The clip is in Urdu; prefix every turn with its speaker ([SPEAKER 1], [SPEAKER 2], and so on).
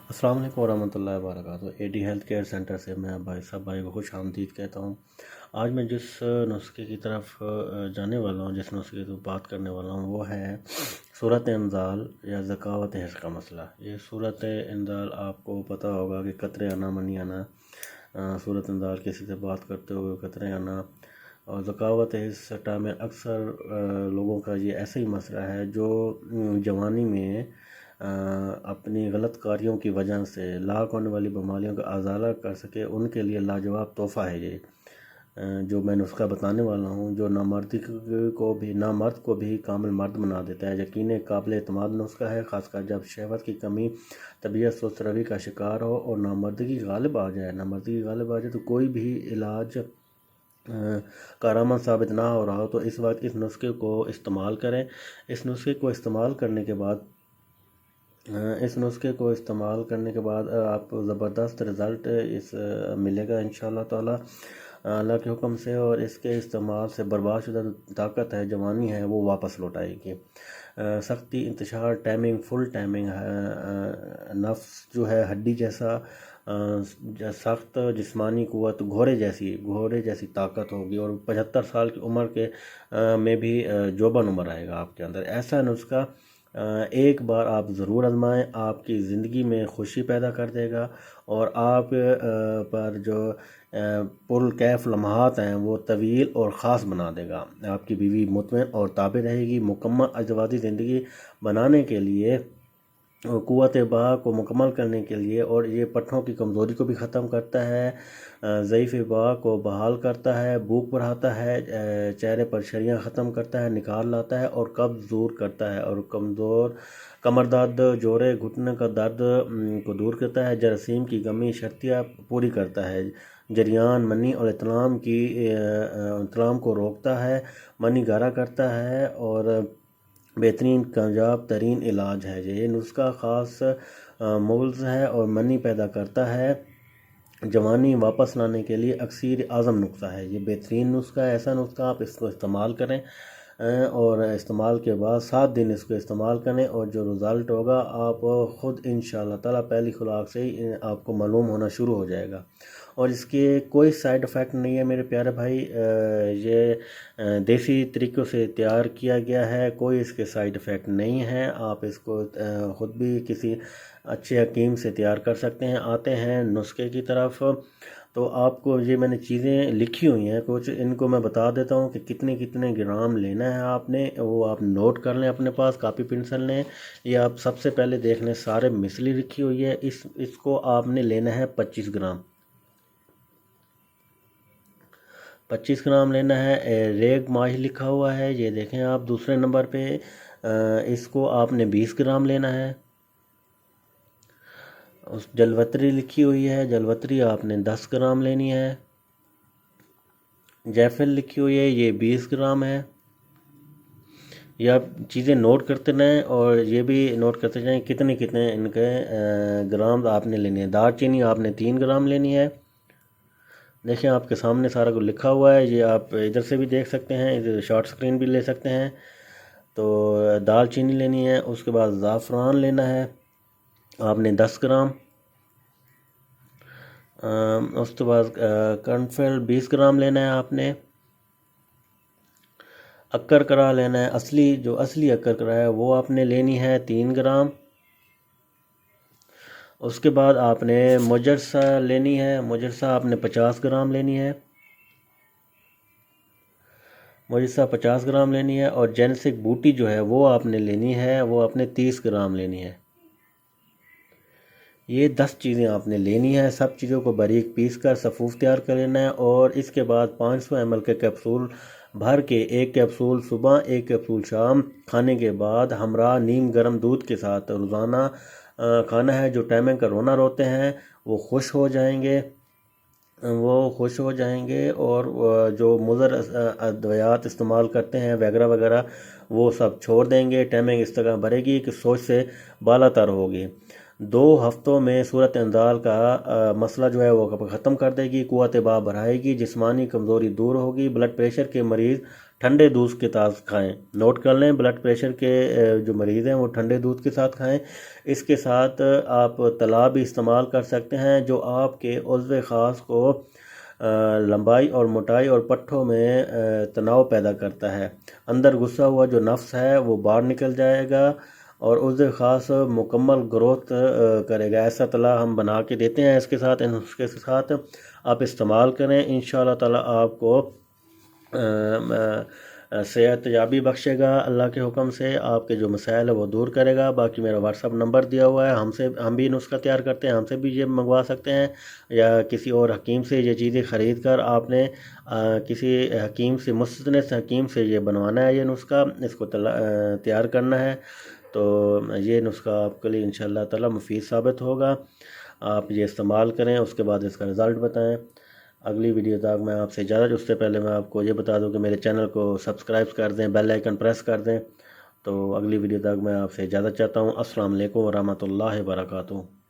[SPEAKER 1] السلام علیکم ورحمۃ اللہ وبرکاتہ۔ اے ڈی ہیلتھ کیئر سینٹر سے میں بھائی صاحب بھائی کو خوش آمدید کہتا ہوں۔ آج میں جس نسخے کی طرف جانے والا ہوں، جس نسخے کی بات کرنے والا ہوں، وہ ہے صورت انزال یا ذکاوت حرص کا مسئلہ۔ یہ صورت انزال آپ کو پتہ ہوگا کہ قطرے آنا منی آنا، صورت انزال کسی سے بات کرتے ہوئے قطرے آنا، اور ذکاوت حرص میں اکثر لوگوں کا یہ ایسا ہی مسئلہ ہے جو جوانی میں اپنی غلط کاریوں کی وجہ سے لاحق ہونے والی بیماریوں کا ازالہ کر سکے، ان کے لیے لاجواب تحفہ ہے یہ جو میں نسخہ بتانے والا ہوں، جو نامرد کو بھی کامل مرد بنا دیتا ہے۔ یقیناً قابل اعتماد نسخہ ہے، خاص کر جب شہوت کی کمی، طبیعت سست روی کا شکار ہو اور نامردگی غالب آ جائے تو کوئی بھی علاج کارآمد ثابت نہ ہو رہا ہو تو اس وقت اس نسخے کو استعمال کریں۔ اس نسخے کو استعمال کرنے کے بعد آپ کو زبردست رزلٹ ملے گا انشاءاللہ تعالی اللہ کے حکم سے، اور اس کے استعمال سے برباد شدہ طاقت ہے، جوانی ہے، وہ واپس لوٹائے گی۔ سختی، انتشار، ٹائمنگ، فل ٹائمنگ، نفس جو ہے ہڈی جیسا سخت جسمانی قوت، گھوڑے جیسی طاقت ہوگی، اور 75 سال کی عمر کے میں بھی جوبن عمر آئے گا آپ کے اندر۔ ایسا نسخہ ایک بار آپ ضرور آزمائیں، آپ کی زندگی میں خوشی پیدا کر دے گا، اور آپ پر جو پرکیف لمحات ہیں وہ طویل اور خاص بنا دے گا۔ آپ کی بیوی مطمئن اور تابع رہے گی۔ مکمل ازدواجی زندگی بنانے کے لیے، قوت بہا کو مکمل کرنے کے لیے، اور یہ پٹھوں کی کمزوری کو بھی ختم کرتا ہے، ضعیف بہا کو بحال کرتا ہے، بھوک بڑھاتا ہے، چہرے پر شریاں ختم کرتا ہے، نکھار لاتا ہے، اور قبض دور کرتا ہے، اور کمر درد، جوڑے گھٹنے کا درد کو دور کرتا ہے، جراثیم کی کمی شرطیہ پوری کرتا ہے، جریان منی اور اطلام کو روکتا ہے، منی گارا کرتا ہے، اور بہترین کامیاب ترین علاج ہے۔ یہ نسخہ خاص مغز ہے اور منی پیدا کرتا ہے۔ جوانی واپس لانے کے لیے اکثیر اعظم نسخہ ہے۔ یہ بہترین نسخہ ہے، ایسا نسخہ آپ اس کو استعمال کریں، اور استعمال کے بعد 7 دن اس کو استعمال کریں، اور جو رزلٹ ہوگا آپ خود انشاءاللہ تعالیٰ پہلی خوراک سے ہی آپ کو معلوم ہونا شروع ہو جائے گا، اور اس کے کوئی سائیڈ افیکٹ نہیں ہے میرے پیارے بھائی۔ یہ دیسی طریقوں سے تیار کیا گیا ہے، کوئی اس کے سائیڈ افیکٹ نہیں ہے۔ آپ اس کو خود بھی کسی اچھے حکیم سے تیار کر سکتے ہیں۔ آتے ہیں نسخے کی طرف، تو آپ کو یہ میں نے چیزیں لکھی ہوئی ہیں کچھ، ان کو میں بتا دیتا ہوں کہ کتنے گرام لینا ہے آپ نے، وہ آپ نوٹ کر لیں، اپنے پاس کاپی پنسل لیں، یہ آپ سب سے پہلے دیکھ لیں سارے مثلی لکھی ہوئی ہے۔ اس کو آپ نے لینا ہے 25 گرام، 25 گرام لینا ہے۔ ریگ ماہی لکھا ہوا ہے، یہ دیکھیں آپ دوسرے نمبر پہ، اس کو آپ نے 20 گرام لینا ہے۔ جلوتری لکھی ہوئی ہے، جلوتری آپ نے 10 گرام لینی ہے۔ جیفل لکھی ہوئی ہے، یہ 20 گرام ہے۔ یہ آپ چیزیں نوٹ کرتے رہیں، اور یہ بھی نوٹ کرتے جائیں کتنے ان کے گرام آپ نے لینے ہیں۔ دار چینی آپ نے 3 گرام لینی ہے۔ دیکھیں آپ کے سامنے سارا کچھ لکھا ہوا ہے، یہ آپ ادھر سے بھی دیکھ سکتے ہیں، ادھر شارٹ سکرین بھی لے سکتے ہیں۔ تو دال چینی لینی ہے، اس کے بعد زعفران لینا ہے آپ نے 10 گرام، اس کے بعد کرنفل 20 گرام لینا ہے آپ نے۔ اکر کرا لینا ہے، اصلی اکر کرا ہے وہ آپ نے لینی ہے 3 گرام۔ اس کے بعد آپ نے مجرسہ لینی ہے، مجرسہ آپ نے 50 گرام لینی ہے، مجرسہ 50 گرام لینی ہے۔ اور جینسک بوٹی جو ہے وہ آپ نے لینی ہے، وہ آپ نے 30 گرام لینی ہے۔ یہ 10 چیزیں آپ نے لینی ہے، سب چیزوں کو باریک پیس کر صفوف تیار کر لینا ہے، اور اس کے بعد 500 ml کے کیپسول بھر کے، ایک کیپسول صبح ایک کیپسول شام کھانے کے بعد ہمراہ نیم گرم دودھ کے ساتھ روزانہ کھانا ہے۔ جو ٹائمنگ کا رونا روتے ہیں وہ خوش ہو جائیں گے، اور جو مضر ادویات استعمال کرتے ہیں وغیرہ وہ سب چھوڑ دیں گے۔ ٹائمنگ اس طرح بڑھے گی کہ سوچ سے بالا تر ہوگی۔ 2 ہفتوں میں صورت انزال کا مسئلہ جو ہے وہ ختم کر دے گی، قوت باہ بڑھائے گی، جسمانی کمزوری دور ہوگی۔ بلڈ پریشر کے مریض ٹھنڈے دودھ کے ساتھ کھائیں، نوٹ کر لیں، بلڈ پریشر کے جو مریض ہیں وہ ٹھنڈے دودھ کے ساتھ کھائیں۔ اس کے ساتھ آپ طلا بھی استعمال کر سکتے ہیں جو آپ کے عضو خاص کو لمبائی اور موٹائی اور پٹھوں میں تناؤ پیدا کرتا ہے۔ اندر گھسا ہوا جو نفس ہے وہ باہر نکل جائے گا اور عضو خاص مکمل گروتھ کرے گا۔ ایسا طلا ہم بنا کے دیتے ہیں، اس کے ساتھ آپ استعمال کریں، انشاءاللہ تعالی آپ کو صحت یابی بخشے گا اللہ کے حکم سے، آپ کے جو مسائل ہے وہ دور کرے گا۔ باقی میرا واٹس اپ نمبر دیا ہوا ہے، ہم بھی نسخہ تیار کرتے ہیں، ہم سے بھی یہ منگوا سکتے ہیں، یا کسی اور حکیم سے یہ چیزیں خرید کر آپ نے کسی حکیم سے، مستند حکیم سے یہ بنوانا ہے، یہ نسخہ اس کو تیار کرنا ہے۔ تو یہ نسخہ آپ کے لیے انشاءاللہ تعالی مفید ثابت ہوگا، آپ یہ استعمال کریں، اس کے بعد اس کا رزلٹ بتائیں۔ اگلی ویڈیو تک میں آپ سے اجازت، اس سے پہلے میں آپ کو یہ بتا دوں کہ میرے چینل کو سبسکرائب کر دیں، بیل آئیکن پریس کر دیں۔ تو اگلی ویڈیو تک میں آپ سے اجازت چاہتا ہوں۔ السلام علیکم ورحمۃ اللہ وبرکاتہ۔